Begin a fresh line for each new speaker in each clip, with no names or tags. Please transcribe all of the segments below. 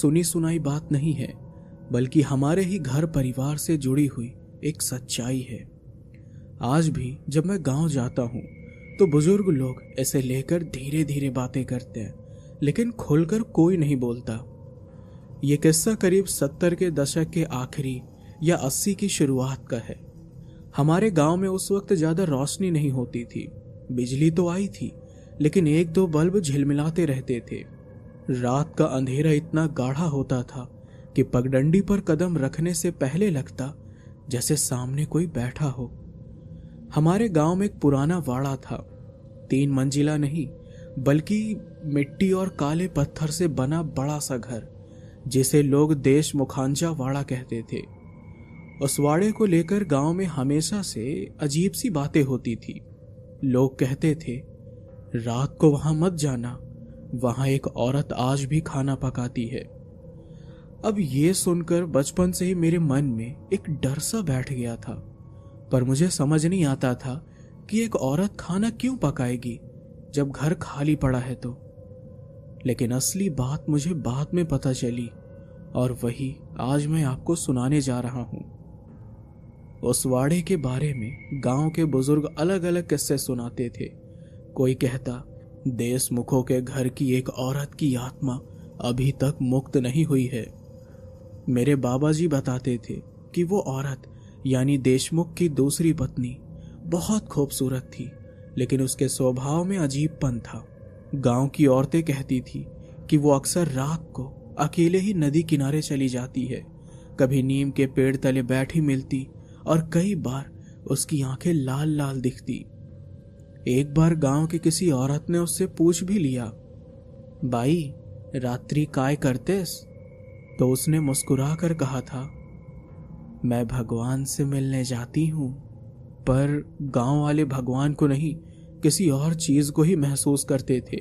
सुनी सुनाई बात नहीं है, बल्कि हमारे ही घर परिवार से जुड़ी हुई एक सच्चाई है। आज भी जब मैं गांव जाता हूं तो बुजुर्ग लोग ऐसे लेकर धीरे धीरे बातें करते हैं, लेकिन खुलकर कोई नहीं बोलता। ये किस्सा करीब 70 के दशक के आखिरी या 80 की शुरुआत का है। हमारे गांव में उस वक्त ज्यादा रोशनी नहीं होती थी। बिजली तो आई थी, लेकिन एक दो बल्ब झिलमिलाते रहते थे। रात का अंधेरा इतना गाढ़ा होता था कि पगडंडी पर कदम रखने से पहले लगता जैसे सामने कोई बैठा हो। हमारे गांव में एक पुराना वाड़ा था, 3 मंजिला नहीं, बल्कि मिट्टी और काले पत्थर से बना बड़ा सा घर, जिसे लोग देश मुखांजा वाड़ा कहते थे। उस वाड़े को लेकर गांव में हमेशा से अजीब सी बातें होती थी। लोग कहते थे, रात को वहां मत जाना, वहां एक औरत आज भी खाना पकाती है। अब ये सुनकर बचपन से ही मेरे मन में एक डर सा बैठ गया था, पर मुझे समझ नहीं आता था कि एक औरत खाना क्यों पकाएगी जब घर खाली पड़ा है तो। लेकिन असली बात मुझे बाद में पता चली, और वही आज मैं आपको सुनाने जा रहा हूं। उस वाड़े के बारे में गांव के बुजुर्ग अलग अलग किस्से सुनाते थे। कोई कहता, देशमुखों के घर की एक औरत की आत्मा अभी तक मुक्त नहीं हुई है। मेरे बाबा जी बताते थे कि वो औरत यानी देशमुख की दूसरी पत्नी बहुत खूबसूरत थी, लेकिन उसके स्वभाव में अजीबपन था। गांव की औरतें कहती थी कि वो अक्सर रात को अकेले ही नदी किनारे चली जाती है, कभी नीम के पेड़ तले बैठी मिलती और कई बार उसकी आंखें लाल लाल दिखती। एक बार गांव की किसी औरत ने उससे पूछ भी लिया, बाई रात्रि काय करतेस? तो उसने मुस्कुरा कर कहा था, मैं भगवान से मिलने जाती हूं। पर गांव वाले भगवान को नहीं, किसी और चीज को ही महसूस करते थे।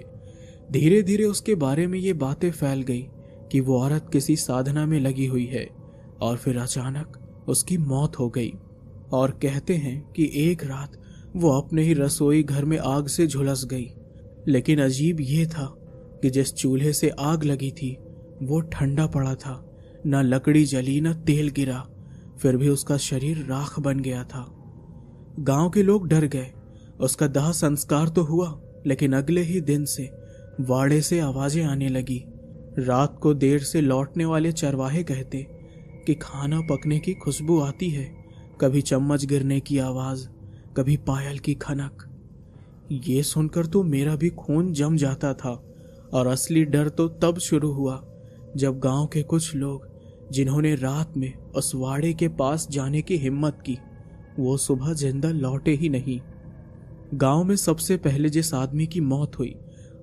धीरे धीरे उसके बारे में ये बातें फैल गई कि वो औरत किसी साधना में लगी हुई है, और फिर अचानक उसकी मौत हो गई। और कहते हैं कि एक रात वो अपने ही रसोई घर में आग से झुलस गई। लेकिन अजीब ये था कि जिस चूल्हे से आग लगी थी वो ठंडा पड़ा था, न लकड़ी जली न तेल गिरा, फिर भी उसका शरीर राख बन गया था। गांव के लोग डर गए। उसका दाह संस्कार तो हुआ, लेकिन अगले ही दिन से वाड़े से आवाजें आने लगी। रात को देर से लौटने वाले चरवाहे कहते कि खाना पकने की खुशबू आती है, कभी चम्मच गिरने की आवाज, कभी पायल की खनक। ये सुनकर तो मेरा भी खून जम जाता था, और असली डर तो तब शुरू हुआ जब गांव के कुछ लोग, जिन्होंने रात में उस वाड़े के पास जाने की हिम्मत की, वो सुबह जिंदा लौटे ही नहीं। गांव में सबसे पहले जिस आदमी की मौत हुई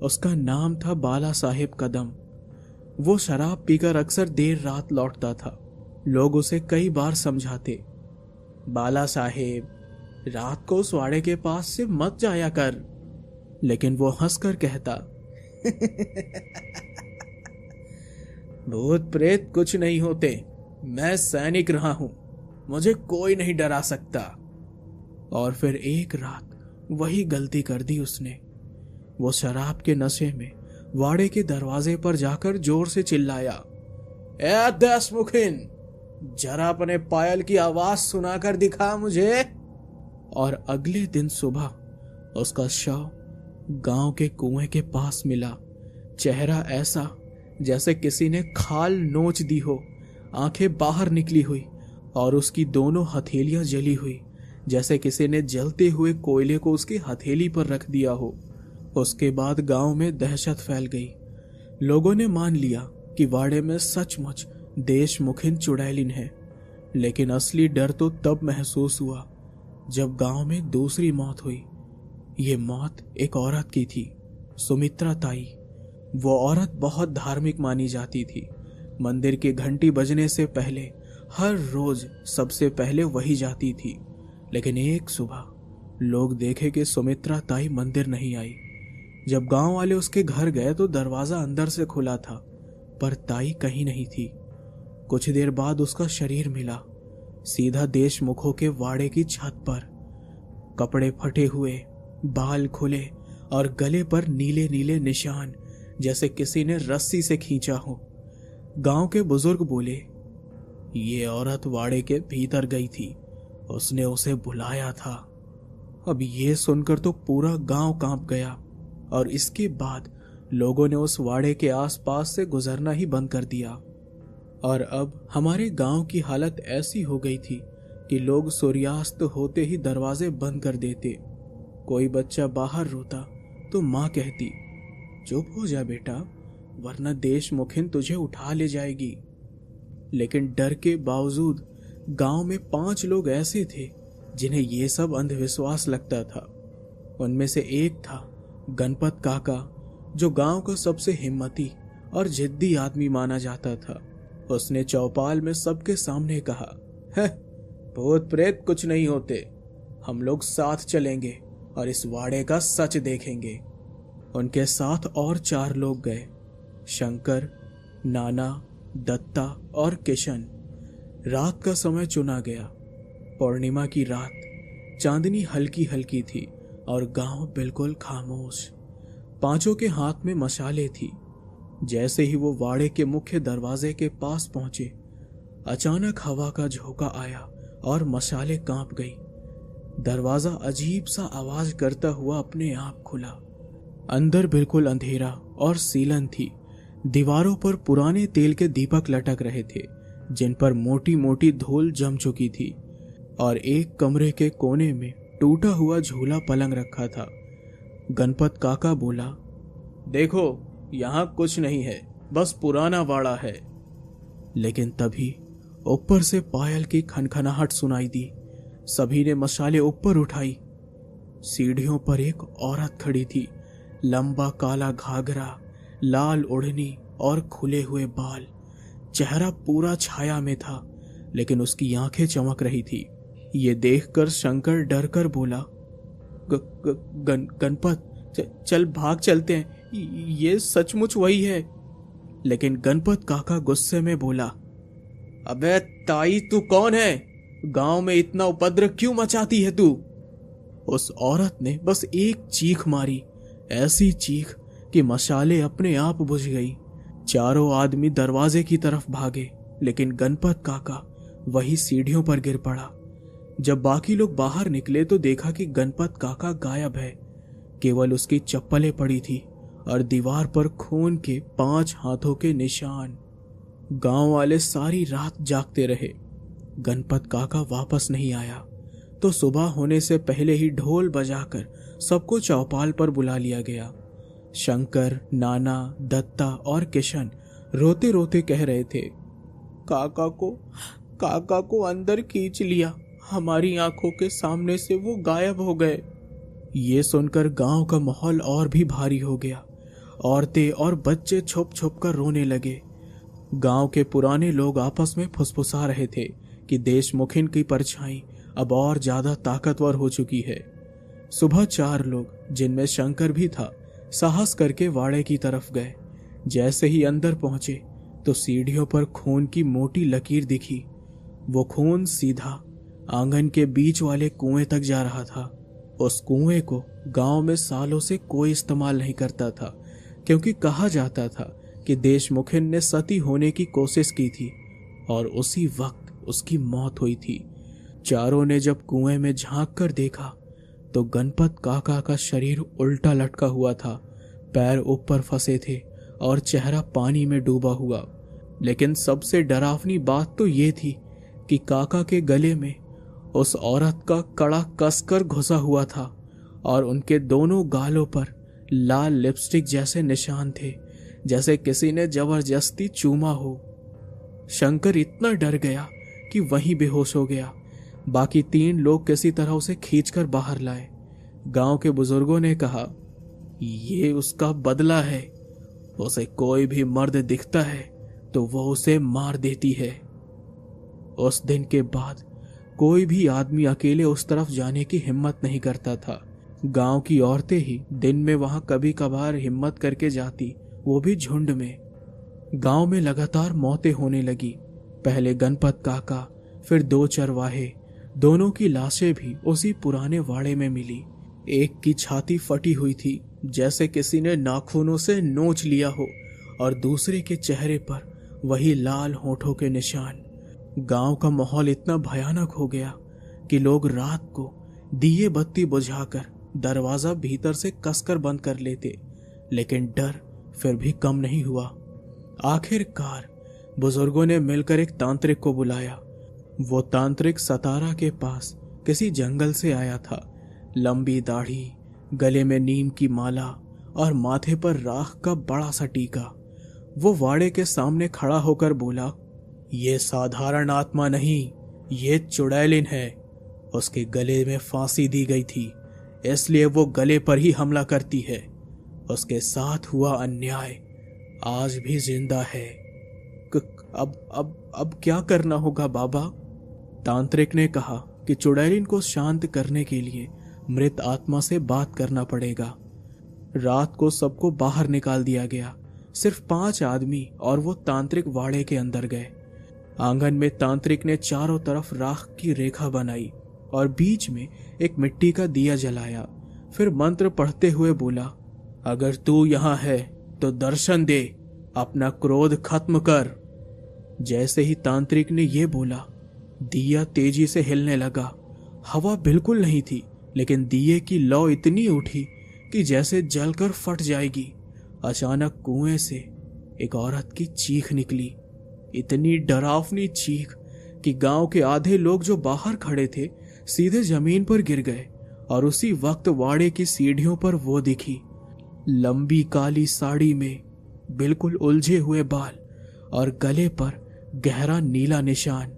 उसका नाम था बाला साहेब कदम। वो शराब पीकर अक्सर देर रात लौटता था। लोग उसे कई बार समझाते, बाला साहेब रात को उस वाड़े के पास से मत जाया कर, लेकिन वो हंसकर कहता, भूत प्रेत कुछ नहीं होते, मैं सैनिक रहा हूं, मुझे कोई नहीं डरा सकता। और फिर एक रात वही गलती कर दी उसने। वो शराब के नशे में वाड़े के दरवाजे पर जाकर जोर से चिल्लाया, ए देशमुखिन, जरा अपने पायल की आवाज सुनाकर दिखा मुझे। और अगले दिन सुबह उसका शव गांव के कुएं के पास मिला। चेहरा ऐसा जैसे किसी ने खाल नोच दी हो, आंखें बाहर निकली हुई, और उसकी दोनों हथेलियां जली हुई, जैसे किसी ने जलते हुए कोयले को उसकी हथेली पर रख दिया हो। उसके बाद गांव में दहशत फैल गई। लोगों ने मान लिया कि वाड़े में सचमुच देशमुखिन चुड़ैलिन है। लेकिन असली डर तो तब महसूस हुआ जब गांव में दूसरी मौत हुई। ये मौत एक औरत की थी, सुमित्रा ताई। वो औरत बहुत धार्मिक मानी जाती थी। मंदिर की घंटी बजने से पहले हर रोज सबसे पहले वही जाती थी। लेकिन एक सुबह लोग देखे कि सुमित्रा ताई मंदिर नहीं आई। जब गांव वाले उसके घर गए तो दरवाजा अंदर से खुला था, पर ताई कहीं नहीं थी। कुछ देर बाद उसका शरीर मिला, सीधा देशमुखों के वाड़े की छत पर। कपड़े फटे हुए, बाल खुले और गले पर नीले नीले निशान, जैसे किसी ने रस्सी से खींचा हो। गांव के बुजुर्ग बोले, ये औरत वाड़े के भीतर गई थी, उसने उसे बुलाया था। अब ये सुनकर तो पूरा गांव कांप गया और इसके बाद लोगों ने उस वाड़े के आसपास से गुजरना ही बंद कर दिया। और अब हमारे गांव की हालत ऐसी हो गई थी कि लोग सूर्यास्त होते ही दरवाजे बंद कर देते। कोई बच्चा बाहर रोता तो माँ कहती, चुप हो जा बेटा, वरना देश मुखिन तुझे उठा ले जाएगी। लेकिन डर के बावजूद गांव में 5 लोग ऐसे थे जिन्हें यह सब अंधविश्वास लगता था। उनमें से एक था गणपत काका, जो गांव का सबसे हिम्मती और जिद्दी आदमी माना जाता था। उसने चौपाल में सबके सामने कहा, है भूत प्रेत कुछ नहीं होते, हम लोग साथ चलेंगे और इस वाड़े का सच देखेंगे। उनके साथ और 4 लोग गए, शंकर, नाना, दत्ता और किशन। रात का समय चुना गया। पूर्णिमा की रात, चांदनी हल्की हल्की थी और गांव बिल्कुल खामोश। 5 के हाथ में मशालें थी। जैसे ही वो वाड़े के मुख्य दरवाजे के पास पहुंचे, अचानक हवा का झोंका आया और मशालें कांप गई। दरवाजा अजीब सा आवाज करता हुआ अपने आप खुला। अंदर बिल्कुल अंधेरा और सीलन थी। दीवारों पर पुराने तेल के दीपक लटक रहे थे, जिन पर मोटी मोटी धूल जम चुकी थी। और एक कमरे के कोने में टूटा हुआ झूला पलंग रखा था। गणपत काका बोला, देखो यहाँ कुछ नहीं है, बस पुराना वाड़ा है। लेकिन तभी ऊपर से पायल की खनखनाहट सुनाई दी। सभी ने मशाले ऊपर उठाई। सीढ़ियों पर एक औरत खड़ी थी। लंबा काला घाघरा, लाल ओढ़नी और खुले हुए बाल। चेहरा पूरा छाया में था, लेकिन उसकी आंखें चमक रही थी। ये देखकर शंकर डर कर बोला, गणपत चल भाग चलते हैं, ये सचमुच वही है। लेकिन गणपत काका गुस्से में बोला, अबे ताई तू कौन है? गांव में इतना उपद्रव क्यों मचाती है तू? उस औरत ने बस एक चीख मारी, ऐसी चीख कि मशाले अपने आप बुझ गई। 4 आदमी दरवाजे की तरफ भागे, लेकिन गणपत काका वही सीढ़ियों पर गिर पड़ा। जब बाकी लोग बाहर निकले तो देखा कि गणपत काका गायब है। केवल उसकी चप्पलें पड़ी थी और दीवार पर खून के 5 हाथों के निशान। गांव वाले सारी रात जागते रहे। गणपत काका वापस नहीं आया तो सुबह होने से पहले ही ढोल बजाकर सबको चौपाल पर बुला लिया गया। शंकर, नाना, दत्ता और किशन रोते रोते कह रहे थे, काका को अंदर खींच लिया, हमारी आंखों के सामने से वो गायब हो गए। ये सुनकर गांव का माहौल और भी भारी हो गया। औरतें और बच्चे छुप छुप कर रोने लगे। गांव के पुराने लोग आपस में फुसफुसा रहे थे कि देशमुखिन की परछाई अब और ज्यादा ताकतवर हो चुकी है। सुबह 4 लोग, जिनमें शंकर भी था, साहस करके वाड़े की तरफ गए। जैसे ही अंदर पहुंचे तो सीढ़ियों पर खून की मोटी लकीर दिखी। वो खून सीधा आंगन के बीच वाले कुएं तक जा रहा था। उस कुएं को गांव में सालों से कोई इस्तेमाल नहीं करता था, क्योंकि कहा जाता था कि देशमुखिन ने सती होने की कोशिश की थी और उसी वक्त उसकी मौत हुई थी। चारों ने जब कुएं में झांक कर देखा तो गणपत काका का शरीर उल्टा लटका हुआ था, पैर ऊपर फंसे थे और चेहरा पानी में डूबा हुआ। लेकिन सबसे डरावनी बात तो ये थी कि काका के गले में उस औरत का कड़ा कसकर घुसा हुआ था और उनके दोनों गालों पर लाल लिपस्टिक जैसे निशान थे, जैसे किसी ने जबरदस्ती चूमा हो। शंकर इतना डर गया कि वहीं बेहोश हो गया। बाकी 3 लोग किसी तरह उसे खींचकर बाहर लाए। गांव के बुजुर्गों ने कहा, ये उसका बदला है, उसे कोई भी मर्द दिखता है तो वो उसे मार देती है। उस दिन के बाद कोई भी आदमी अकेले उस तरफ जाने की हिम्मत नहीं करता था। गांव की औरतें ही दिन में वहां कभी कभार हिम्मत करके जाती, वो भी झुंड में। गांव में लगातार मौतें होने लगी। पहले गणपत काका, फिर 2 चरवाहे। दोनों की लाशें भी उसी पुराने वाड़े में मिली। एक की छाती फटी हुई थी, जैसे किसी ने नाखूनों से नोच लिया हो, और दूसरे के चेहरे पर वही लाल होठों के निशान। गांव का माहौल इतना भयानक हो गया कि लोग रात को दिए बत्ती बुझाकर दरवाजा भीतर से कसकर बंद कर लेते, लेकिन डर फिर भी कम नहीं हुआ। आखिरकार बुजुर्गों ने मिलकर एक तांत्रिक को बुलाया। वो तांत्रिक सतारा के पास किसी जंगल से आया था। लंबी दाढ़ी, गले में नीम की माला और माथे पर राख का बड़ा सा टीका। वो वाड़े के सामने खड़ा होकर बोला, ये साधारण आत्मा नहीं, ये चुड़ैलिन है। उसके गले में फांसी दी गई थी, इसलिए वो गले पर ही हमला करती है। उसके साथ हुआ अन्याय आज भी जिंदा है। अब क्या करना होगा बाबा? तांत्रिक ने कहा कि चुड़ैलिन को शांत करने के लिए मृत आत्मा से बात करना पड़ेगा। रात को सबको बाहर निकाल दिया गया। सिर्फ 5 आदमी और वो तांत्रिक वाड़े के अंदर गए। आंगन में तांत्रिक ने चारों तरफ राख की रेखा बनाई और बीच में एक मिट्टी का दिया जलाया। फिर मंत्र पढ़ते हुए बोला, अगर तू यहां है तो दर्शन दे, अपना क्रोध खत्म कर। जैसे ही तांत्रिक ने यह बोला, दिया तेजी से हिलने लगा। हवा बिल्कुल नहीं थी, लेकिन दिए की लौ इतनी उठी कि जैसे जलकर फट जाएगी। अचानक कुएं से एक औरत की चीख निकली, इतनी डरावनी चीख कि गांव के आधे लोग जो बाहर खड़े थे सीधे जमीन पर गिर गए। और उसी वक्त वाड़े की सीढ़ियों पर वो दिखी, लंबी काली साड़ी में, बिल्कुल उलझे हुए बाल और गले पर गहरा नीला निशान।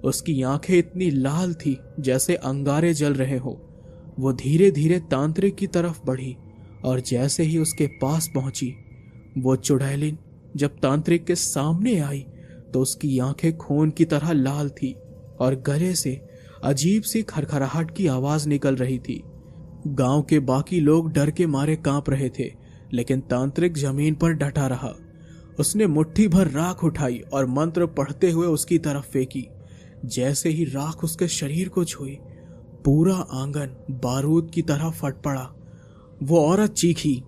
उसकी आंखें इतनी लाल थी जैसे अंगारे जल रहे हो। वो धीरे धीरे तांत्रिक की तरफ बढ़ी और जैसे ही उसके पास पहुंची, वो चुड़ैलिन जब तांत्रिक के सामने आई तो उसकी आंखें खून की तरह लाल थी और गले से अजीब सी खरखराहट की आवाज निकल रही थी। गांव के बाकी लोग डर के मारे कांप रहे थे, लेकिन तांत्रिक जमीन पर डटा रहा। उसने मुट्ठी भर राख उठाई और मंत्र पढ़ते हुए उसकी तरफ फेंकी। जैसे ही राख उसके शरीर को छुई, पूरा आंगन बारूद की तरह फट पड़ा। वो औरत चीखी,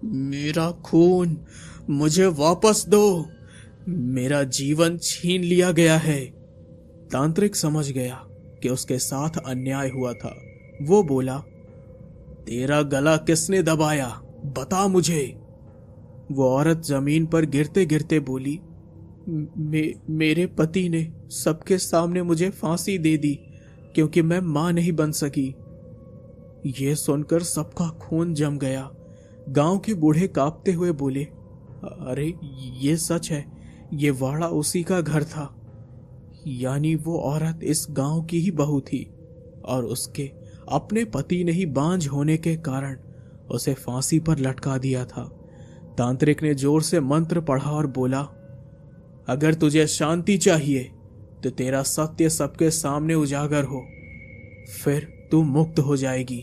मेरा खून मुझे वापस दो, मेरा जीवन छीन लिया गया है। तांत्रिक समझ गया कि उसके साथ अन्याय हुआ था। वो बोला, तेरा गला किसने दबाया, बता मुझे। वो औरत जमीन पर गिरते गिरते बोली, मेरे पति ने सबके सामने मुझे फांसी दे दी क्योंकि मैं मां नहीं बन सकी। ये सुनकर सबका खून जम गया। गांव के बूढ़े कांपते हुए बोले, अरे ये सच है, ये वाड़ा उसी का घर था। यानी वो औरत इस गांव की ही बहू थी और उसके अपने पति ने ही बांझ होने के कारण उसे फांसी पर लटका दिया था। तांत्रिक ने जोर से मंत्र पढ़ा और बोला, अगर तुझे शांति चाहिए तो तेरा सत्य सबके सामने उजागर हो, फिर तू मुक्त हो जाएगी।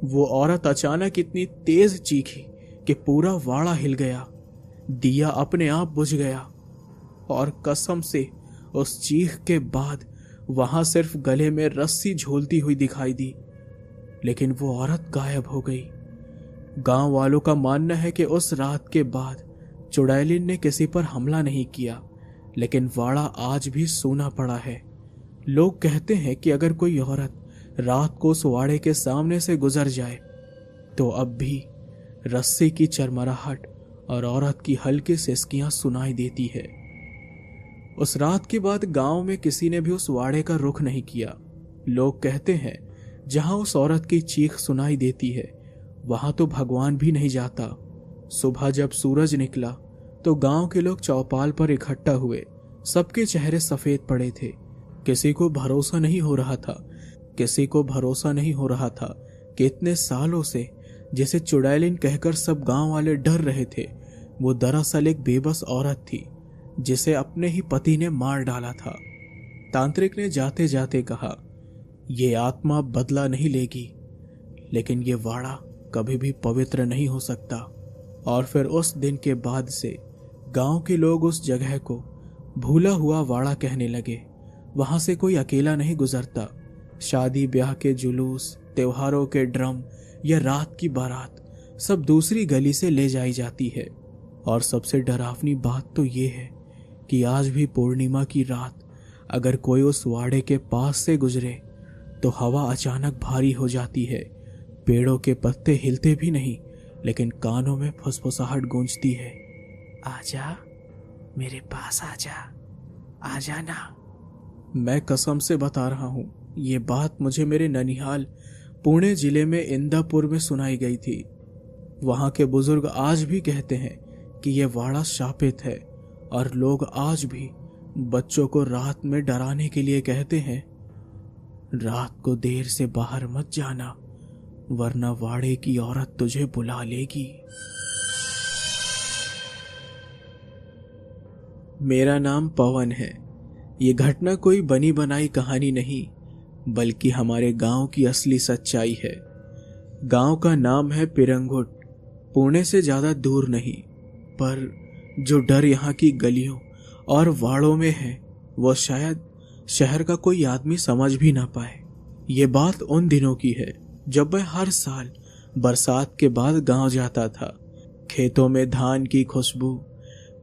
वो औरत अचानक इतनी तेज चीखी कि पूरा वाड़ा हिल गया। दिया अपने आप बुझ गया और कसम से उस चीख के बाद वहां सिर्फ गले में रस्सी झूलती हुई दिखाई दी, लेकिन वो औरत गायब हो गई। गांव वालों का मानना है कि उस रात के बाद चुड़ैलिन ने किसी पर हमला नहीं किया, लेकिन वाड़ा आज भी सूना पड़ा है। लोग कहते हैं कि अगर कोई औरत रात को उस वाड़े के सामने से गुजर जाए तो अब भी रस्सी की चरमराहट और औरत की हल्की सिसकियां सुनाई देती है। उस रात के बाद गांव में किसी ने भी उस वाड़े का रुख नहीं किया। लोग कहते हैं जहां उस औरत की चीख सुनाई देती है वहां तो भगवान भी नहीं जाता। सुबह जब सूरज निकला तो गांव के लोग चौपाल पर इकट्ठा हुए। सबके चेहरे सफेद पड़े थे। किसी को भरोसा नहीं हो रहा था कि इतने सालों से जिसे चुड़ैलिन कहकर सब गांव वाले डर रहे थे, वो दरअसल एक बेबस औरत थी जिसे अपने ही पति ने मार डाला था। तांत्रिक ने जाते जाते कहा, ये आत्मा बदला नहीं लेगी, लेकिन ये वाड़ा कभी भी पवित्र नहीं हो सकता। और फिर उस दिन के बाद से गांव के लोग उस जगह को भूला हुआ वाड़ा कहने लगे। वहां से कोई अकेला नहीं गुजरता। शादी ब्याह के जुलूस, त्योहारों के ड्रम या रात की बारात सब दूसरी गली से ले जाई जाती है। और सबसे डरावनी बात तो ये है कि आज भी पूर्णिमा की रात अगर कोई उस वाड़े के पास से गुजरे तो हवा अचानक भारी हो जाती है। पेड़ों के पत्ते हिलते भी नहीं, लेकिन कानों में फुसफुसाहट गूंजती है। आजा, मेरे पास आजा, आजा ना। मैं कसम से बता रहा हूं, ये बात मुझे मेरे ननिहाल पुणे जिले में इंदापुर में सुनाई गई थी। वहां के बुजुर्ग आज भी कहते हैं कि यह वाड़ा शापित है और लोग आज भी बच्चों को रात में डराने के लिए कहते हैं, रात को देर से बाहर मत जाना वरना वाड़े की औरत तुझे बुला लेगी। मेरा नाम पवन है। ये घटना कोई बनी बनाई कहानी नहीं, बल्कि हमारे गांव की असली सच्चाई है। गांव का नाम है पिरंगुट। पुणे से ज्यादा दूर नहीं, पर जो डर यहाँ की गलियों और वाड़ों में है वो शायद शहर का कोई आदमी समझ भी ना पाए। ये बात उन दिनों की है जब मैं हर साल बरसात के बाद गांव जाता था। खेतों में धान की खुशबू,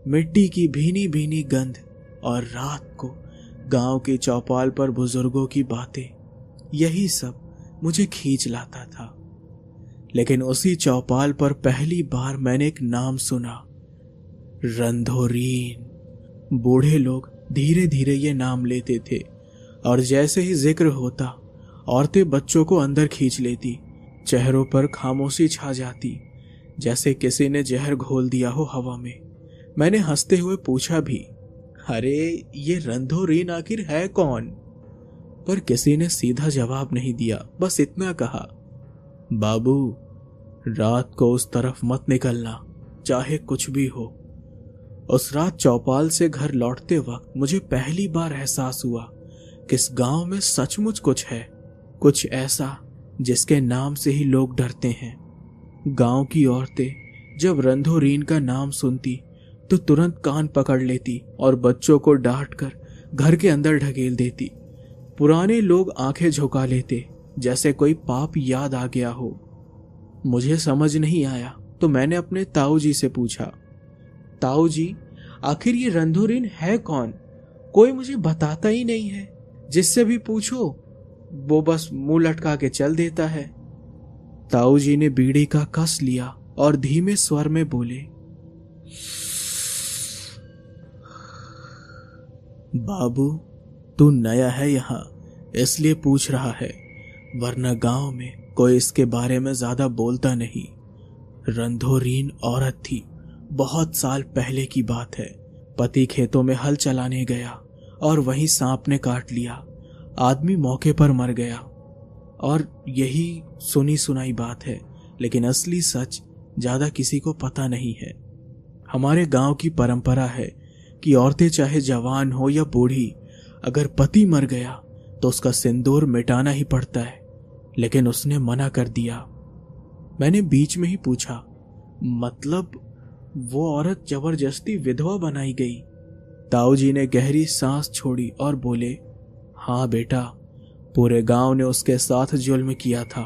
मिट्टी की भीनी भीनी गंध और रात को गांव की चौपाल पर बुजुर्गों की बातें, यही सब मुझे खींच लाता था। लेकिन उसी चौपाल पर पहली बार मैंने एक नाम सुना, रंधोरीन। बूढ़े लोग धीरे धीरे ये नाम लेते थे और जैसे ही जिक्र होता औरतें बच्चों को अंदर खींच लेती। चेहरों पर खामोशी छा जाती, जैसे किसी ने जहर घोल दिया हो हवा में। मैंने हंसते हुए पूछा भी, अरे ये रंधोरीन आखिर है कौन? पर किसी ने सीधा जवाब नहीं दिया, बस इतना कहा, बाबू रात को उस तरफ मत निकलना, चाहे कुछ भी हो। उस रात चौपाल से घर लौटते वक्त मुझे पहली बार एहसास हुआ कि इस गांव में सचमुच कुछ है, कुछ ऐसा जिसके नाम से ही लोग डरते हैं। गांव की औरतें जब रंधोरीन का नाम सुनती तो तुरंत कान पकड़ लेती और बच्चों को डांट कर घर के अंदर ढकेल देती। पुराने लोग आंखें झुका लेते, जैसे कोई पाप याद आ गया हो। मुझे समझ नहीं आया तो मैंने अपने ताऊ जी से पूछा, ताऊ जी आखिर ये रंधोरीन है कौन? कोई मुझे बताता ही नहीं है। जिससे भी पूछो वो बस मुंह लटका के चल देता है। ताऊ जी ने बीड़ी का कस लिया और धीमे स्वर में बोले, बाबू तू नया है यहाँ इसलिए पूछ रहा है, वरना गांव में कोई इसके बारे में ज्यादा बोलता नहीं। रंधोरीन औरत थी, बहुत साल पहले की बात है। पति खेतों में हल चलाने गया और वहीं सांप ने काट लिया। आदमी मौके पर मर गया। और यही सुनी सुनाई बात है, लेकिन असली सच ज्यादा किसी को पता नहीं है। हमारे गांव की परंपरा है कि औरतें चाहे जवान हो या बूढ़ी, अगर पति मर गया तो उसका सिंदूर मिटाना ही पड़ता है, लेकिन उसने मना कर दिया। मैंने बीच में ही पूछा, मतलब वो औरत जबरदस्ती विधवा बनाई गई? ताऊ जी ने गहरी सांस छोड़ी और बोले, हाँ बेटा, पूरे गांव ने उसके साथ जुल्म किया था।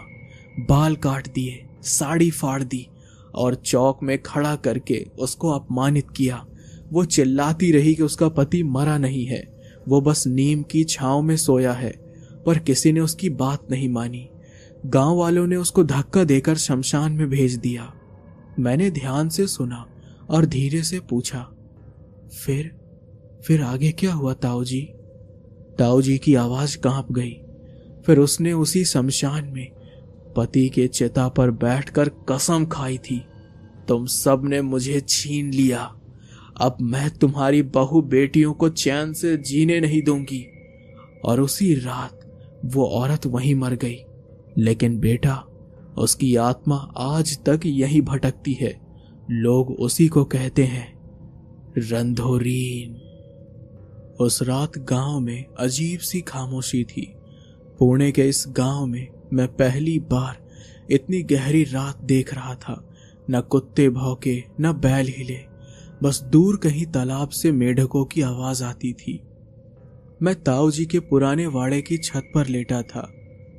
बाल काट दिए, साड़ी फाड़ दी और चौक में खड़ा करके उसको अपमानित किया। वो चिल्लाती रही कि उसका पति मरा नहीं है, वो बस नीम की छांव में सोया है, पर किसी ने उसकी बात नहीं मानी। गांव वालों ने उसको धक्का देकर शमशान में भेज दिया। मैंने ध्यान से सुना और धीरे से पूछा, फिर आगे क्या हुआ ताऊ जी? ताऊ जी की आवाज कांप गई। फिर उसने उसी शमशान में पति के चिता पर बैठकर कसम खाई थी, तुम सब ने मुझे छीन लिया, अब मैं तुम्हारी बहू बेटियों को चैन से जीने नहीं दूंगी। और उसी रात वो औरत वहीं मर गई। लेकिन बेटा, उसकी आत्मा आज तक यहीं भटकती है। लोग उसी को कहते हैं रंधोरीन। उस रात गांव में अजीब सी खामोशी थी। पुणे के इस गांव में मैं पहली बार इतनी गहरी रात देख रहा था। न कुत्ते भौंके, न बैल हिले, बस दूर कहीं तालाब से मेढकों की आवाज आती थी। मैं ताऊ जी के पुराने वाड़े की छत पर लेटा था।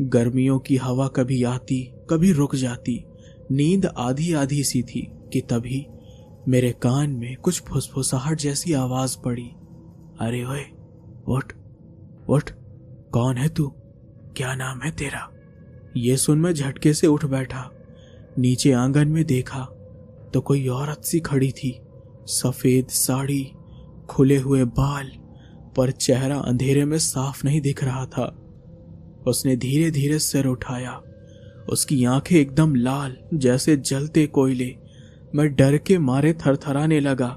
गर्मियों की हवा कभी आती, कभी रुक जाती। नींद आधी आधी सी थी कि तभी मेरे कान में कुछ फुसफुसाहट जैसी आवाज पड़ी। अरे ओए, उठ उठ, कौन है तू? क्या नाम है तेरा? ये सुन मैं झटके से उठ बैठा। नीचे आंगन में देखा तो कोई औरत सी खड़ी थी। सफेद साड़ी, खुले हुए बाल, पर चेहरा अंधेरे में साफ नहीं दिख रहा था। उसने धीरे धीरे सिर उठाया। उसकी आंखें एकदम लाल जैसे जलते कोयले। मैं डर के मारे थरथराने लगा।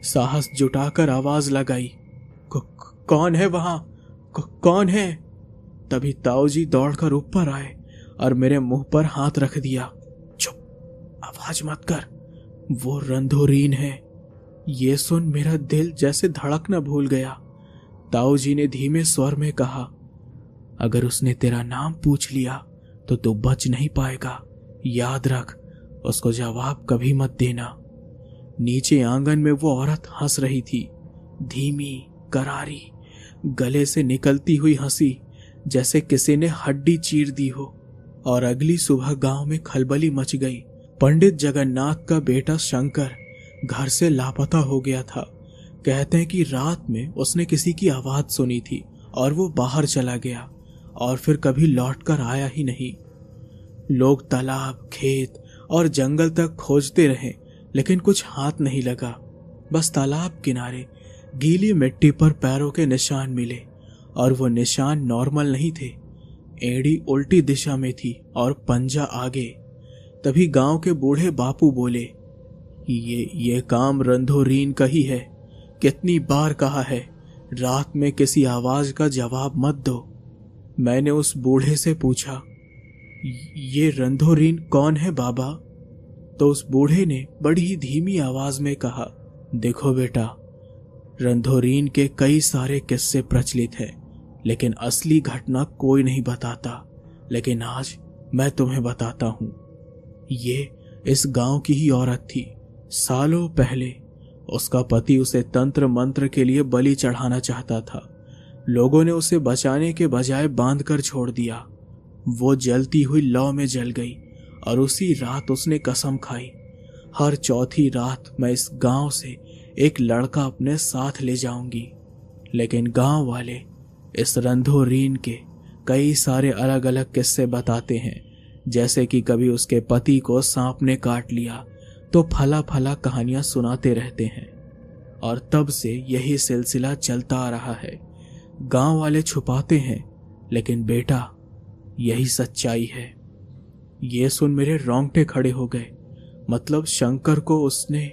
साहस जुटाकर आवाज लगाई, कौन है वहां? कौन है? तभी ताऊजी दौड़कर ऊपर आए और मेरे मुंह पर हाथ रख दिया। चुप, आवाज मत कर, वो रंधोरीन है। ये सुन मेरा दिल जैसे धड़कना भूल गया। ताऊजी ने धीमे स्वर में कहा, अगर उसने तेरा नाम पूछ लिया तो तू बच नहीं पाएगा। याद रख, उसको जवाब कभी मत देना। नीचे आंगन में वो औरत हंस रही थी, धीमी, करारी, गले से निकलती हुई हंसी जैसे किसी ने हड्डी चीर दी हो। और अगली सुबह गांव में खलबली मच गई। पंडित जगन्नाथ का बेटा शंकर घर से लापता हो गया था। कहते हैं कि रात में उसने किसी की आवाज सुनी थी और वो बाहर चला गया और फिर कभी लौटकर आया ही नहीं। लोग तालाब, खेत और जंगल तक खोजते रहे, लेकिन कुछ हाथ नहीं लगा। बस तालाब किनारे गीली मिट्टी पर पैरों के निशान मिले, और वो निशान नॉर्मल नहीं थे। एड़ी उल्टी दिशा में थी और पंजा आगे। तभी गांव के बूढ़े बापू बोले, ये काम रंधोरीन का ही है। कितनी बार कहा है, रात में किसी आवाज का जवाब मत दो। मैंने उस बूढ़े से पूछा, ये रंधोरीन कौन है बाबा? तो उस बूढ़े ने बड़ी ही धीमी आवाज में कहा, देखो बेटा, रंधोरीन के कई सारे किस्से प्रचलित हैं, लेकिन असली घटना कोई नहीं बताता। लेकिन आज मैं तुम्हें बताता हूं। ये इस गांव की ही औरत थी। सालों पहले उसका पति उसे तंत्र मंत्र के लिए बलि चढ़ाना चाहता था। लोगों ने उसे बचाने के बजाय बांधकर छोड़ दिया। वो जलती हुई लौ में जल गई और उसी रात उसने कसम खाई, हर चौथी रात मैं इस गांव से एक लड़का अपने साथ ले जाऊंगी। लेकिन गांव वाले इस रंधोरीन के कई सारे अलग अलग किस्से बताते हैं, जैसे कि कभी उसके पति को सांप ने काट लिया, तो फला फला कहानियां सुनाते रहते हैं। और तब से यही सिलसिला चलता आ रहा है। गांव वाले छुपाते हैं, लेकिन बेटा यही सच्चाई है। ये सुन मेरे रोंगटे खड़े हो गए। मतलब शंकर को उसने।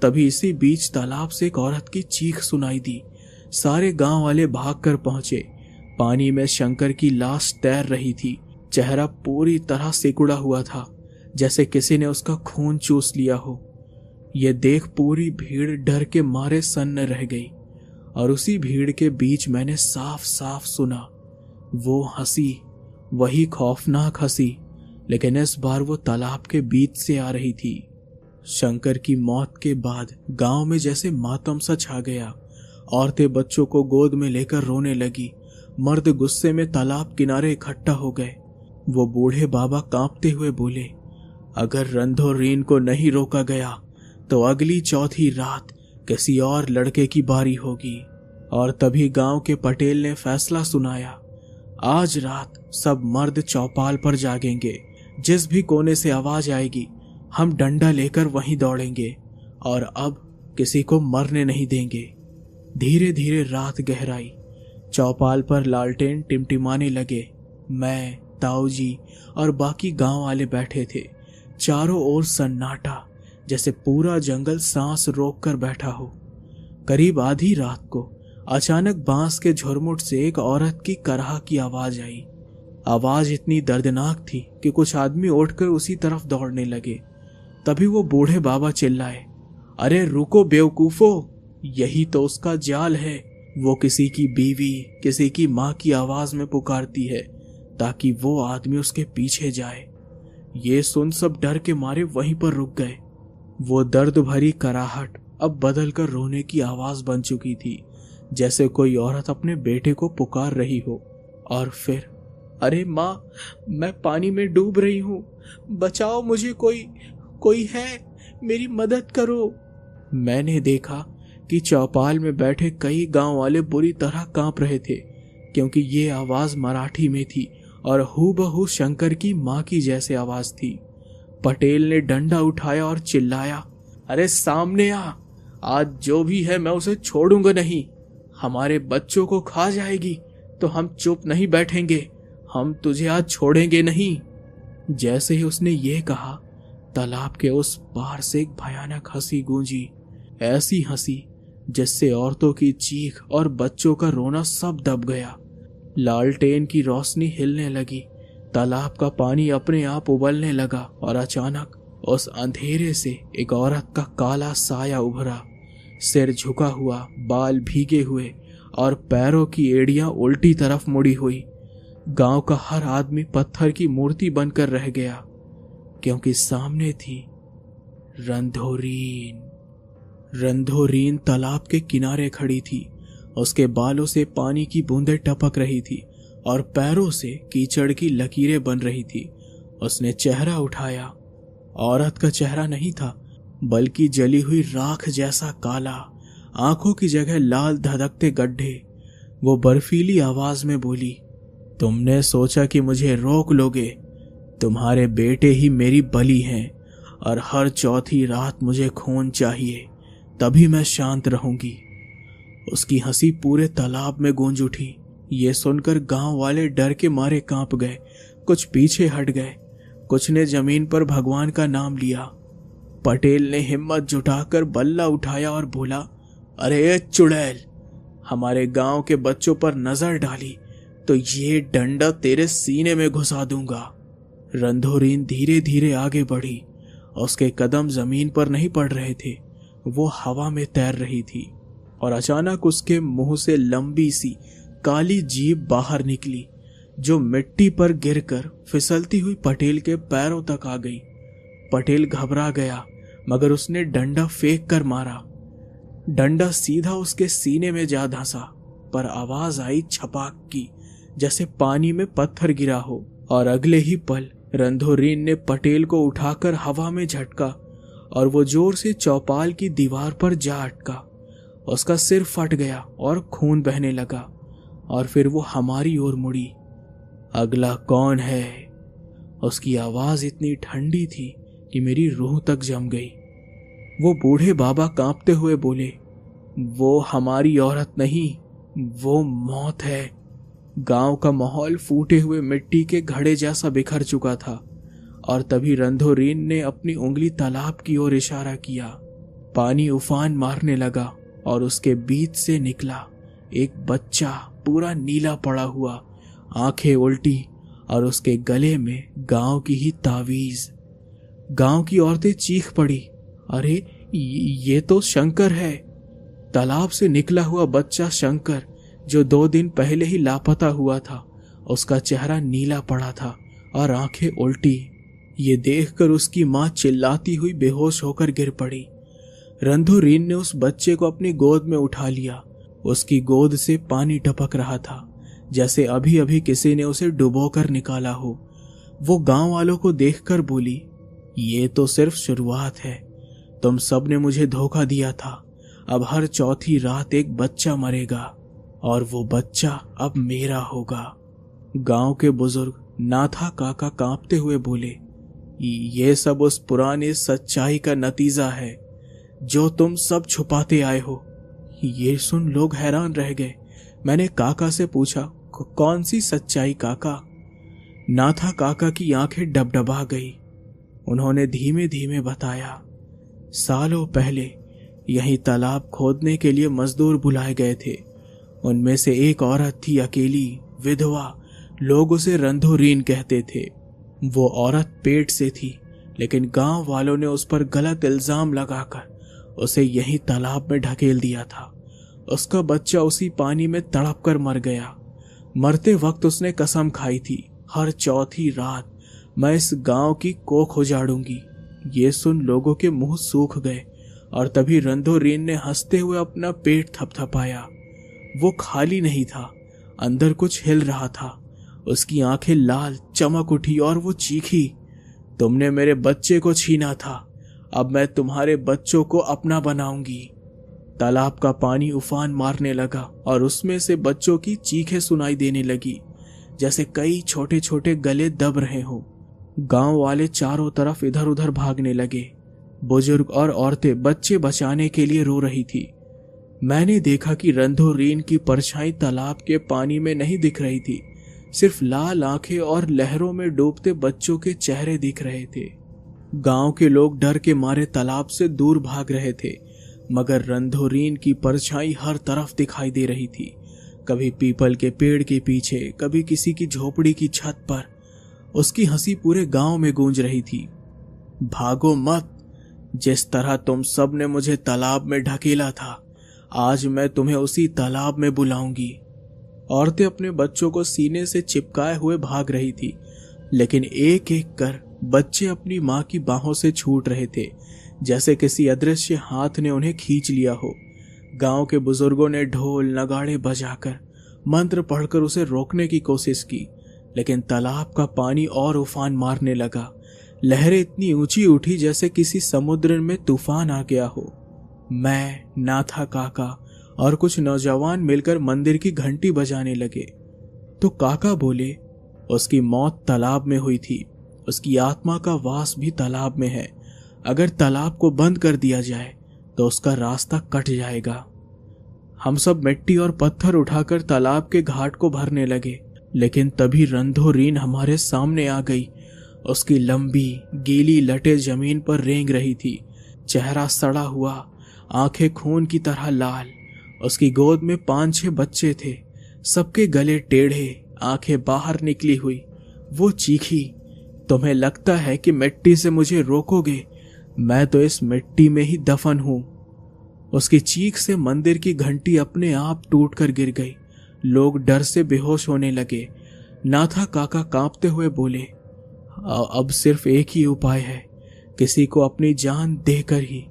तभी इसी बीच तालाब से एक औरत की चीख सुनाई दी। सारे गांव वाले भागकर पहुंचे। पानी में शंकर की लाश तैर रही थी। चेहरा पूरी तरह सिकुड़ा हुआ था, जैसे किसी ने उसका खून चूस लिया हो। यह देख पूरी भीड़ डर के मारे सन्न रह गई। और उसी भीड़ के बीच मैंने साफ साफ सुना वो हंसी, वही खौफनाक हंसी, लेकिन इस बार वो तालाब के बीच से आ रही थी। शंकर की मौत के बाद गांव में जैसे मातम सा छा गया। औरतें बच्चों को गोद में लेकर रोने लगी। मर्द गुस्से में तालाब किनारे इकट्ठा हो गए। वो बूढ़े बाबा कांपते हुए बोले, अगर रंधोरीन को नहीं रोका गया तो अगली चौथी रात किसी और लड़के की बारी होगी। और तभी गांव के पटेल ने फैसला सुनाया, आज रात सब मर्द चौपाल पर जागेंगे। जिस भी कोने से आवाज आएगी हम डंडा लेकर वहीं दौड़ेंगे और अब किसी को मरने नहीं देंगे। धीरे धीरे रात गहराई। चौपाल पर लालटेन टिमटिमाने लगे। मैं, ताऊजी और बाकी गांव वाले बैठे थे। चारों ओर सन्नाटा, जैसे पूरा जंगल सांस रोक कर बैठा हो। करीब आधी रात को अचानक बांस के झुरमुट से एक औरत की कराह की आवाज आई। आवाज इतनी दर्दनाक थी कि कुछ आदमी उठकर उसी तरफ दौड़ने लगे। तभी वो बूढ़े बाबा चिल्लाए, अरे रुको बेवकूफो, यही तो उसका जाल है। वो किसी की बीवी, किसी की माँ की आवाज में पुकारती है ताकि वो आदमी उसके पीछे जाए। ये सुन सब डर के मारे वहीं पर रुक गए। वो दर्द भरी कराहट अब बदल कर रोने की आवाज बन चुकी थी, जैसे कोई औरत अपने बेटे को पुकार रही हो। और फिर, अरे माँ, मैं पानी में डूब रही हूँ, बचाओ मुझे, कोई है, मेरी मदद करो। मैंने देखा कि चौपाल में बैठे कई गांव वाले बुरी तरह कांप रहे थे, क्योंकि ये आवाज मराठी में थी और हूबहू शंकर की मां की जैसे आवाज थी। पटेल ने डंडा उठाया और चिल्लाया, अरे सामने आ, आज जो भी है मैं उसे छोड़ूंगा नहीं। हमारे बच्चों को खा जाएगी तो हम चुप नहीं बैठेंगे, हम तुझे आज छोड़ेंगे नहीं। जैसे ही उसने ये कहा, तालाब के उस पार से एक भयानक हंसी गूंजी, ऐसी हंसी जिससे औरतों की चीख और बच्चों का रोना सब दब गया। लालटेन की रोशनी हिलने लगी, तालाब का पानी अपने आप उबलने लगा और अचानक उस अंधेरे से एक औरत का काला साया उभरा, सिर झुका हुआ, बाल भीगे हुए और पैरों की एड़ियां उल्टी तरफ मुड़ी हुई। गांव का हर आदमी पत्थर की मूर्ति बनकर रह गया, क्योंकि सामने थी रंधोरीन। रंधोरीन तालाब के किनारे खड़ी थी। उसके बालों से पानी की बूंदें टपक रही थी और पैरों से कीचड़ की लकीरें बन रही थी। उसने चेहरा उठाया। औरत का चेहरा नहीं था, बल्कि जली हुई राख जैसा काला, आंखों की जगह लाल धधकते गड्ढे। वो बर्फीली आवाज में बोली, तुमने सोचा कि मुझे रोक लोगे? तुम्हारे बेटे ही मेरी बलि हैं और हर चौथी रात मुझे खून चाहिए, तभी मैं शांत रहूंगी। उसकी हंसी पूरे तालाब में गूंज उठी। ये सुनकर गांव वाले डर के मारे कांप गए। कुछ पीछे हट गए, कुछ ने जमीन पर भगवान का नाम लिया। पटेल ने हिम्मत जुटाकर बल्ला उठाया और बोला, अरे चुड़ैल, हमारे गांव के बच्चों पर नजर डाली तो ये डंडा तेरे सीने में घुसा दूंगा। रंधोरीन धीरे धीरे आगे बढ़ी। उसके कदम जमीन पर नहीं पड़ रहे थे, वो हवा में तैर रही थी और अचानक उसके मुंह से लंबी सी काली जीभ बाहर निकली, जो मिट्टी पर गिरकर फिसलती हुई पटेल के पैरों तक आ गई। पटेल घबरा गया, मगर उसने डंडा फेंक कर मारा। डंडा सीधा उसके सीने में जा धंसा, पर आवाज आई छपाक की, जैसे पानी में पत्थर गिरा हो। और अगले ही पल रंधोरीन ने पटेल को उठाकर हवा में झटका और वो जोर से चौपाल की दीवार पर जा अटका। उसका सिर फट गया और खून बहने लगा और फिर वो हमारी ओर मुड़ी। अगला कौन है? उसकी आवाज इतनी ठंडी थी कि मेरी रूह तक जम गई। वो बूढ़े बाबा कांपते हुए बोले, वो हमारी औरत नहीं, वो मौत है। गांव का माहौल फूटे हुए मिट्टी के घड़े जैसा बिखर चुका था और तभी रंधोरीन ने अपनी उंगली तालाब की ओर इशारा किया। पानी उफान मारने लगा और उसके बीच से निकला एक बच्चा, पूरा नीला पड़ा हुआ, आंखें उल्टी और उसके गले में गांव की ही तावीज। गांव की औरतें चीख पड़ी, अरे ये तो शंकर है। तालाब से निकला हुआ बच्चा शंकर, जो 2 दिन पहले ही लापता हुआ था, उसका चेहरा नीला पड़ा था और आंखें उल्टी। ये देखकर उसकी मां चिल्लाती हुई बेहोश होकर गिर पड़ी। रंधोरीन ने उस बच्चे को अपनी गोद में उठा लिया। उसकी गोद से पानी टपक रहा था, जैसे अभी अभी किसी ने उसे डुबोकर निकाला हो। वो गांव वालों को देखकर बोली, ये तो सिर्फ शुरुआत है। तुम सब ने मुझे धोखा दिया था। अब हर चौथी रात एक बच्चा मरेगा और वो बच्चा अब मेरा होगा। गांव के बुजुर्ग नाथा काका कांपते हुए बोले, ये सब उस पुरानी सच्चाई का नतीजा है जो तुम सब छुपाते आए हो। ये सुन लोग हैरान रह गए। मैंने काका से पूछा, कौन सी सच्चाई काका? नाथा काका की आंखें डबडबा गई। उन्होंने धीमे धीमे बताया, सालों पहले यही तालाब खोदने के लिए मजदूर बुलाए गए थे। उनमें से एक औरत थी, अकेली, विधवा। लोग उसे रंधोरीन कहते थे। वो औरत पेट से थी, लेकिन गांव वालों ने उस पर गलत इल्जाम लगाकर उसे यही तालाब में ढकेल दिया था। उसका बच्चा उसी पानी में तड़प कर मर गया। मरते वक्त उसने कसम खाई थी, हर चौथी रात मैं इस गांव की कोख उजाड़ूंगी। ये सुन लोगों के मुंह सूख गए और तभी रंधोरीन ने हंसते हुए अपना पेट थपथपाया। वो खाली नहीं था, अंदर कुछ हिल रहा था। उसकी आंखें लाल चमक उठी और वो चीखी, तुमने मेरे बच्चे को छीना था, अब मैं तुम्हारे बच्चों को अपना बनाऊंगी। तालाब का पानी उफान मारने लगा और उसमें से बच्चों की चीखें सुनाई देने लगी, जैसे कई छोटे छोटे गले दब रहे हो। गांव वाले चारों तरफ इधर उधर भागने लगे। बुजुर्ग और औरतें बच्चे बचाने के लिए रो रही थी। मैंने देखा कि रंधोरीन की परछाई तालाब के पानी में नहीं दिख रही थी, सिर्फ लाल आंखें और लहरों में डूबते बच्चों के चेहरे दिख रहे थे। गांव के लोग डर के मारे तालाब से दूर भाग रहे थे, मगर रंधोरीन की परछाई हर तरफ दिखाई दे रही थी। कभी पीपल के पेड़ के पीछे, कभी किसी की झोपड़ी की छत पर। उसकी हंसी पूरे गांव में गूंज रही थी। भागो मत, जिस तरह तुम सब ने मुझे तालाब में ढकेला था, आज मैं तुम्हें उसी तालाब में बुलाऊंगी। औरतें अपने बच्चों को सीने से चिपकाए हुए भाग रही थी, लेकिन एक एक कर बच्चे अपनी मां की बाहों से छूट रहे थे, जैसे किसी अदृश्य हाथ ने उन्हें खींच लिया हो। गांव के बुजुर्गों ने ढोल नगाड़े बजाकर मंत्र पढ़कर उसे रोकने की कोशिश की, लेकिन तालाब का पानी और उफान मारने लगा। लहरें इतनी ऊंची उठी जैसे किसी समुद्र में तूफान आ गया हो। मैं, नाथा काका और कुछ नौजवान मिलकर मंदिर की घंटी बजाने लगे। तो काका बोले, उसकी मौत तालाब में हुई थी, उसकी आत्मा का वास भी तालाब में है। अगर तालाब को बंद कर दिया जाए तो उसका रास्ता कट जाएगा। हम सब मिट्टी और पत्थर उठाकर तालाब के घाट को भरने लगे, लेकिन तभी रंधोरीन हमारे सामने आ गई। उसकी लंबी गीली लटें जमीन पर रेंग रही थी, चेहरा सड़ा हुआ, आंखें खून की तरह लाल। उसकी गोद में 5-6 बच्चे थे, सबके गले टेढ़े, आंखें बाहर निकली हुई। वो चीखी, तुम्हें लगता है कि मिट्टी से मुझे रोकोगे? मैं तो इस मिट्टी में ही दफन हूं। उसकी चीख से मंदिर की घंटी अपने आप टूटकर गिर गई। लोग डर से बेहोश होने लगे। नाथा काका कांपते हुए बोले, अब सिर्फ एक ही उपाय है, किसी को अपनी जान देकर ही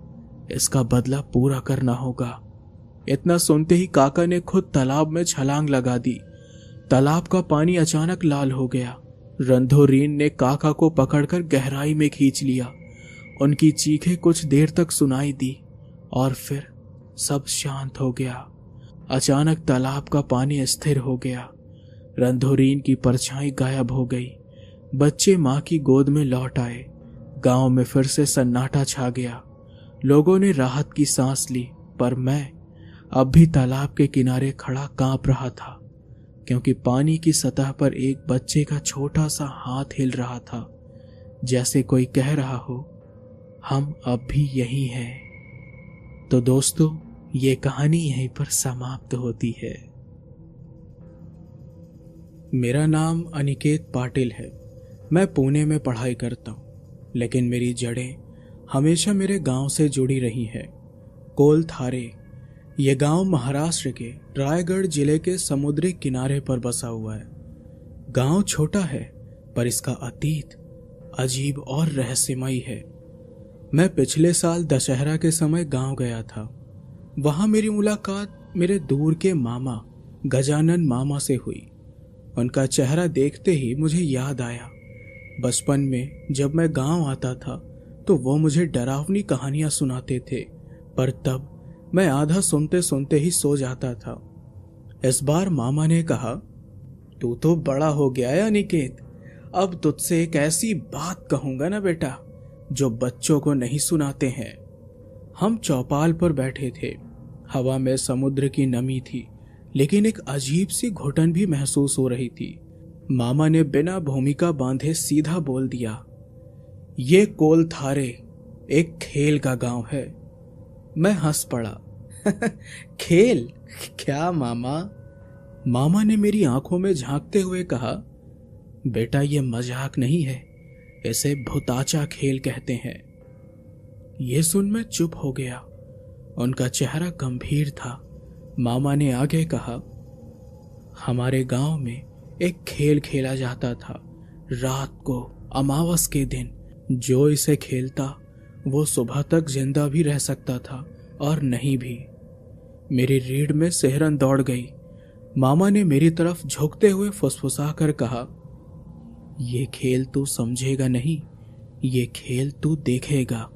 इसका बदला पूरा करना होगा। इतना सुनते ही काका ने खुद तालाब में छलांग लगा दी। तालाब का पानी अचानक लाल हो गया। रंधोरीन ने काका को पकड़कर गहराई में खींच लिया। उनकी चीखें कुछ देर तक सुनाई दी और फिर सब शांत हो गया। अचानक तालाब का पानी स्थिर हो गया। रंधोरीन की परछाई गायब हो गई। बच्चे मां की गोद में लौट आए। गांव में फिर से सन्नाटा छा गया। लोगों ने राहत की सांस ली, पर मैं अब भी तालाब के किनारे खड़ा कांप रहा था, क्योंकि पानी की सतह पर एक बच्चे का छोटा सा हाथ हिल रहा था, जैसे कोई कह रहा हो, हम अब भी यहीं हैं। तो दोस्तों, ये कहानी यहीं पर समाप्त होती है। मेरा नाम अनिकेत पाटिल है। मैं पुणे में पढ़ाई करता हूँ, लेकिन मेरी जड़ें हमेशा मेरे गांव से जुड़ी रही हैं। कोलथारे, ये गांव महाराष्ट्र के रायगढ़ जिले के समुद्री किनारे पर बसा हुआ है। गांव छोटा है, पर इसका अतीत अजीब और रहस्यमयी है। मैं पिछले साल दशहरा के समय गांव गया था। वहां मेरी मुलाकात मेरे दूर के मामा गजानन मामा से हुई। उनका चेहरा देखते ही मुझे याद आया, बचपन में जब मैं गांव आता था तो वो मुझे डरावनी कहानियां सुनाते थे, पर तब मैं आधा सुनते सुनते ही सो जाता था। इस बार मामा ने कहा, तू तो बड़ा हो गया है अनिकेत, अब तुझसे एक ऐसी बात कहूंगा ना बेटा, जो बच्चों को नहीं सुनाते हैं। हम चौपाल पर बैठे थे। हवा में समुद्र की नमी थी, लेकिन एक अजीब सी घुटन भी महसूस हो रही थी। मामा ने बिना भूमिका बांधे सीधा बोल दिया, ये कोलथारे एक खेल का गांव है। मैं हंस पड़ा। खेल? क्या मामा? मामा ने मेरी आंखों में झांकते हुए कहा, बेटा ये मजाक नहीं है, इसे भुताचा खेल कहते हैं। यह सुन मैं चुप हो गया। उनका चेहरा गंभीर था। मामा ने आगे कहा, हमारे गांव में एक खेल खेला जाता था। रात को अमावस के दिन जो इसे खेलता वो सुबह तक जिंदा भी रह सकता था और नहीं भी। मेरी रीढ़ में सिहरन दौड़ गई। मामा ने मेरी तरफ झुकते हुए फुसफुसा कर कहा, ये खेल तू समझेगा नहीं, ये खेल तू देखेगा।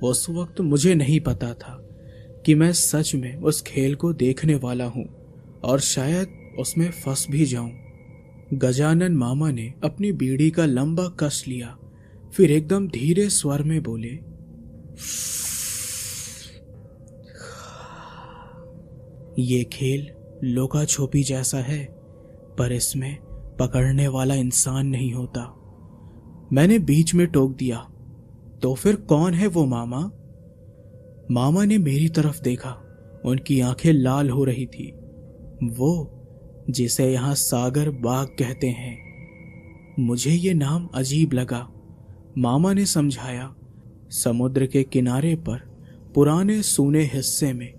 उस वक्त मुझे नहीं पता था कि मैं सच में उस खेल को देखने वाला हूं और शायद उसमें फंस भी जाऊं। गजानन मामा ने अपनी बीड़ी का लंबा कस लिया, फिर एकदम धीरे स्वर में बोले, ये खेल लुका छुपी जैसा है, पर इसमें पकड़ने वाला इंसान नहीं होता। मैंने बीच में टोक दिया, तो फिर कौन है वो मामा? मामा ने मेरी तरफ देखा, उनकी आंखें लाल हो रही थी। वो जिसे यहां सागर बाग कहते हैं। मुझे ये नाम अजीब लगा। मामा ने समझाया, समुद्र के किनारे पर पुराने सूने हिस्से में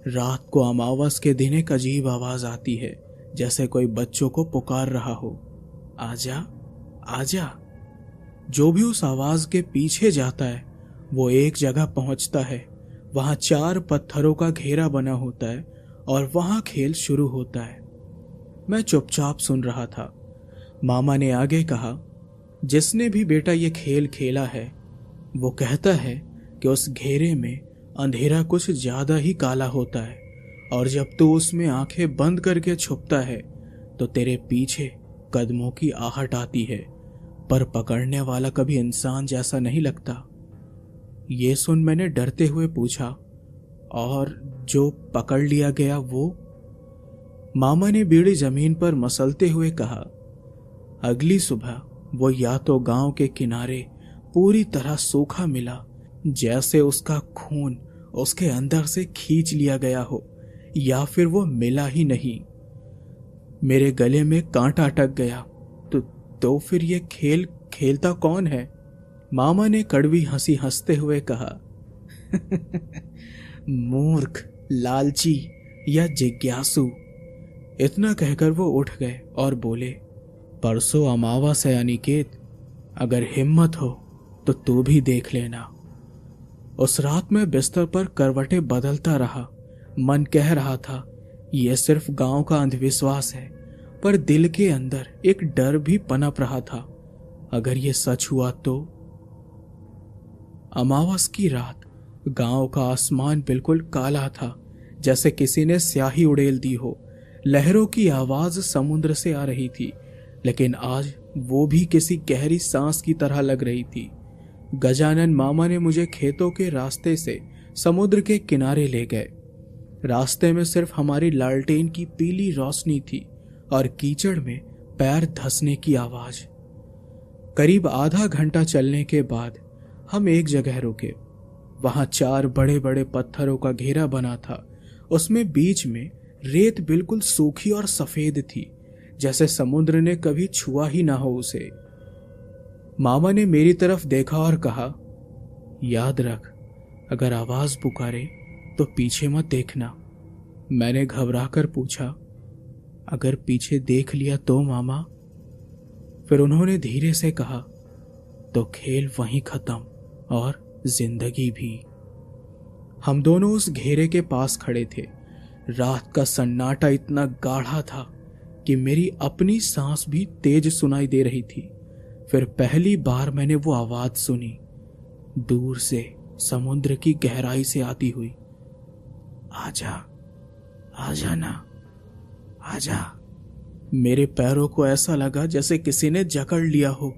रात को अमावस के दिन एक अजीब आवाज आती है, जैसे कोई बच्चों को पुकार रहा हो, आजा आजा। जो भी उस आवाज के पीछे जाता है वो एक जगह पहुंचता है। वहां 4 पत्थरों का घेरा बना होता है और वहां खेल शुरू होता है। मैं चुपचाप सुन रहा था। मामा ने आगे कहा, जिसने भी बेटा ये खेल खेला है वो कहता है कि उस घेरे में अंधेरा कुछ ज्यादा ही काला होता है और जब तू उसमें आंखें बंद करके छुपता है तो तेरे पीछे कदमों की आहट आती है, पर पकड़ने वाला कभी इंसान जैसा नहीं लगता। ये सुन मैंने डरते हुए पूछा, और जो पकड़ लिया गया वो? मामा ने बीड़ी जमीन पर मसलते हुए कहा, अगली सुबह वो या तो गांव के किनारे पूरी तरह सूखा मिला, जैसे उसका खून उसके अंदर से खींच लिया गया हो, या फिर वो मिला ही नहीं। मेरे गले में कांटा अटक गया। तो फिर ये खेल खेलता कौन है? मामा ने कड़वी हंसी हंसते हुए कहा, मूर्ख, लालची या जिज्ञासु। इतना कहकर वो उठ गए और बोले, परसों अमावस है अनिकेत, अगर हिम्मत हो तो तू भी देख लेना। उस रात मैं बिस्तर पर करवटें बदलता रहा। मन कह रहा था यह सिर्फ गांव का अंधविश्वास है, पर दिल के अंदर एक डर भी पनप रहा था, अगर ये सच हुआ तो। अमावस की रात गांव का आसमान बिल्कुल काला था, जैसे किसी ने स्याही उड़ेल दी हो। लहरों की आवाज समुद्र से आ रही थी, लेकिन आज वो भी किसी गहरी सांस की तरह लग रही थी। गजानन मामा ने मुझे खेतों के रास्ते से समुद्र के किनारे ले गए। रास्ते में सिर्फ हमारी लालटेन की पीली रोशनी थी और कीचड़ में पैर धंसने की आवाज। करीब आधा घंटा चलने के बाद हम एक जगह रुके। वहां 4 बड़े बड़े पत्थरों का घेरा बना था। उसमें बीच में रेत बिल्कुल सूखी और सफेद थी, जैसे समुद्र ने कभी छुआ ही ना हो उसे। मामा ने मेरी तरफ देखा और कहा, याद रख, अगर आवाज पुकारे तो पीछे मत देखना। मैंने घबराकर पूछा, अगर पीछे देख लिया तो मामा? फिर उन्होंने धीरे से कहा, तो खेल वहीं खत्म और जिंदगी भी। हम दोनों उस घेरे के पास खड़े थे। रात का सन्नाटा इतना गाढ़ा था कि मेरी अपनी सांस भी तेज सुनाई दे रही थी। फिर पहली बार मैंने वो आवाज सुनी, दूर से समुद्र की गहराई से आती हुई, आजा, आजा ना, आजा। मेरे पैरों को ऐसा लगा जैसे किसी ने जकड़ लिया हो।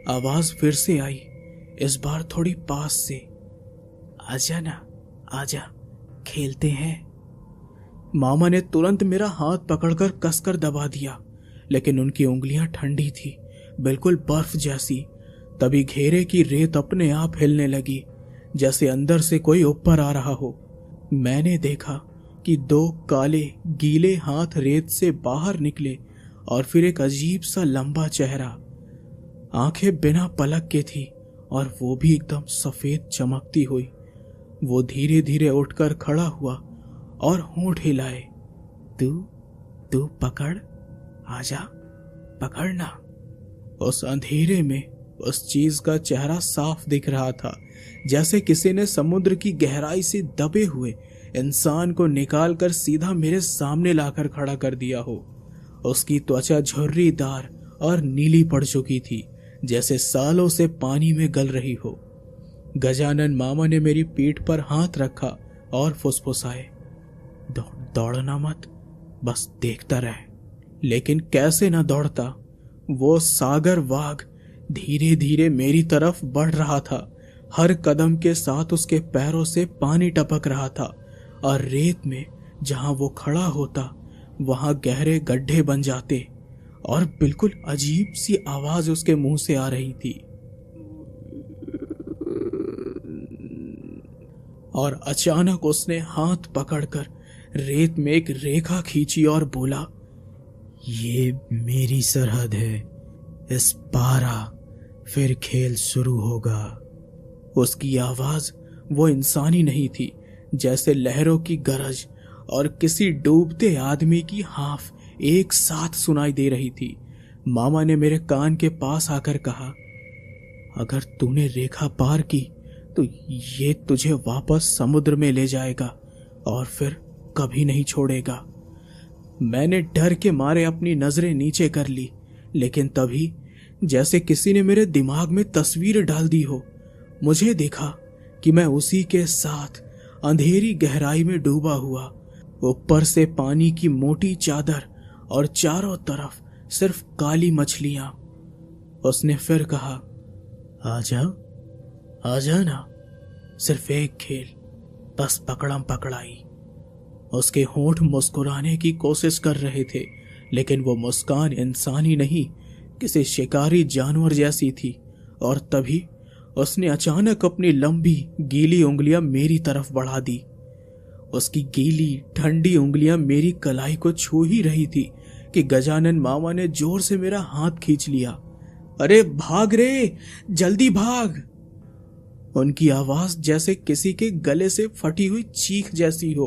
आवाज फिर से आई, इस बार थोड़ी पास से, आजा ना, आजा, खेलते हैं। मामा ने तुरंत मेरा हाथ पकड़कर कसकर दबा दिया, लेकिन उनकी उंगलियां ठंडी थी, बिल्कुल बर्फ जैसी। तभी घेरे की रेत अपने आप हिलने लगी, जैसे अंदर से कोई ऊपर आ रहा हो। मैंने देखा कि 2 काले गीले हाथ रेत से बाहर निकले और फिर एक अजीब सा लंबा चेहरा। आंखें बिना पलक के थी और वो भी एकदम सफेद चमकती हुई। वो धीरे धीरे उठकर खड़ा हुआ और होंठ हिलाए, तू पकड़, आजा, पकड़ना। उस अंधेरे में उस चीज का चेहरा साफ दिख रहा था, जैसे किसी ने समुद्र की गहराई से दबे हुए इंसान को निकालकर सीधा मेरे सामने लाकर खड़ा कर दिया हो। उसकी त्वचा झुर्रीदार और नीली पड़ चुकी थी, जैसे सालों से पानी में गल रही हो। गजानन मामा ने मेरी पीठ पर हाथ रखा और फुसफुसाए, दौड़ना मत, बस देखता रह। लेकिन कैसे न दौड़ता। वो सागर वाघ धीरे धीरे मेरी तरफ बढ़ रहा था। हर कदम के साथ उसके पैरों से पानी टपक रहा था और रेत में जहां वो खड़ा होता वहां गहरे गड्ढे बन जाते और बिल्कुल अजीब सी आवाज उसके मुंह से आ रही थी। और अचानक उसने हाथ पकड़कर रेत में एक रेखा खींची और बोला, ये मेरी सरहद है, इस पारा फिर खेल शुरू होगा। उसकी आवाज वो इंसानी नहीं थी, जैसे लहरों की गरज और किसी डूबते आदमी की हाफ एक साथ सुनाई दे रही थी। मामा ने मेरे कान के पास आकर कहा, अगर तूने रेखा पार की तो ये तुझे वापस समुद्र में ले जाएगा और फिर कभी नहीं छोड़ेगा। मैंने डर के मारे अपनी नजरें नीचे कर ली, लेकिन तभी जैसे किसी ने मेरे दिमाग में तस्वीर डाल दी हो, मुझे देखा कि मैं उसी के साथ अंधेरी गहराई में डूबा हुआ, ऊपर से पानी की मोटी चादर और चारों तरफ सिर्फ काली मछलियां। उसने फिर कहा, आजा आजा ना, सिर्फ एक खेल, बस पकड़म पकड़ाई। उसके होंठ मुस्कुराने की कोशिश कर रहे थे, लेकिन वो मुस्कान इंसानी नहीं, किसी शिकारी जानवर जैसी थी। और तभी उसने अचानक अपनी लंबी गीली उंगलियां मेरी तरफ बढ़ा दी। उसकी गीली ठंडी उंगलियां मेरी कलाई को छू ही रही थी कि गजानन मामा ने जोर से मेरा हाथ खींच लिया। अरे भाग रे, जल्दी भाग। उनकी आवाज जैसे किसी के गले से फटी हुई चीख जैसी हो।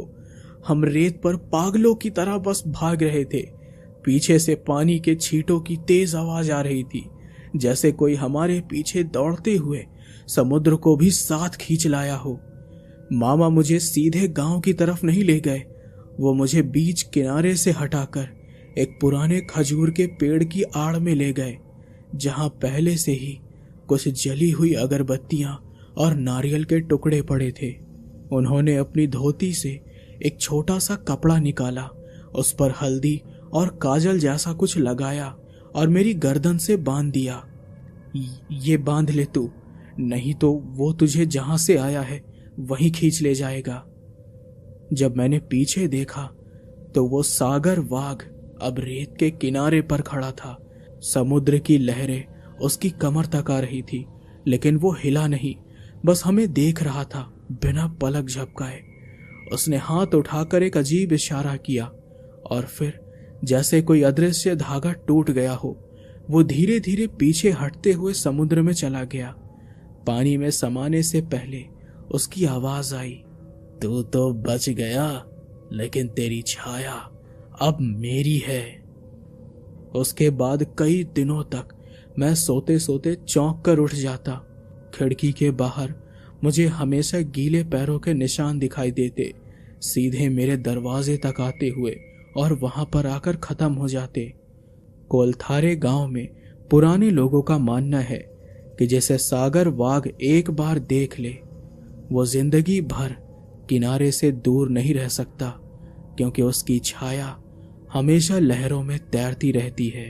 हम रेत पर पागलों की तरह बस भाग रहे थे। पीछे से पानी के छींटों की तेज आवाज आ रही थी, जैसे कोई हमारे पीछे दौड़ते हुए समुद्र को भी साथ खींच लाया हो। मामा मुझे सीधे गांव की तरफ नहीं ले गए, वो मुझे बीच किनारे से हटाकर एक पुराने खजूर के पेड़ की आड़ में ले गए, जहां पहले से ही कुछ जली हुई अगरबत्तियां और नारियल के टुकड़े पड़े थे। उन्होंने अपनी धोती से एक छोटा सा कपड़ा निकाला, उस पर हल्दी और काजल जैसा कुछ लगाया और मेरी गर्दन से बांध दिया। ये बांध ले तू, नहीं तो वो तुझे जहां से आया है वहीं खींच ले जाएगा। जब मैंने पीछे देखा तो वो सागर वाघ अब रेत के किनारे पर खड़ा था। समुद्र की लहरें उसकी कमर तक आ रही थी, लेकिन वो हिला नहीं, बस हमें देख रहा था बिना पलक झपकाए। उसने हाथ उठाकर एक अजीब इशारा किया और फिर जैसे कोई अदृश्य धागा टूट गया हो, वो धीरे धीरे पीछे हटते हुए समुद्र में चला गया। पानी में समाने से पहले उसकी आवाज आई, तू तो बच गया, लेकिन तेरी छाया अब मेरी है। उसके बाद कई दिनों तक मैं सोते सोते चौंक कर उठ जाता। खिड़की के बाहर मुझे हमेशा गीले पैरों के निशान दिखाई देते, सीधे मेरे दरवाजे तक आते हुए और वहां पर आकर खत्म हो जाते। कोलथारे गांव में पुराने लोगों का मानना है कि जैसे सागर वाघ एक बार देख ले, वो जिंदगी भर किनारे से दूर नहीं रह सकता, क्योंकि उसकी छाया हमेशा लहरों में तैरती रहती है।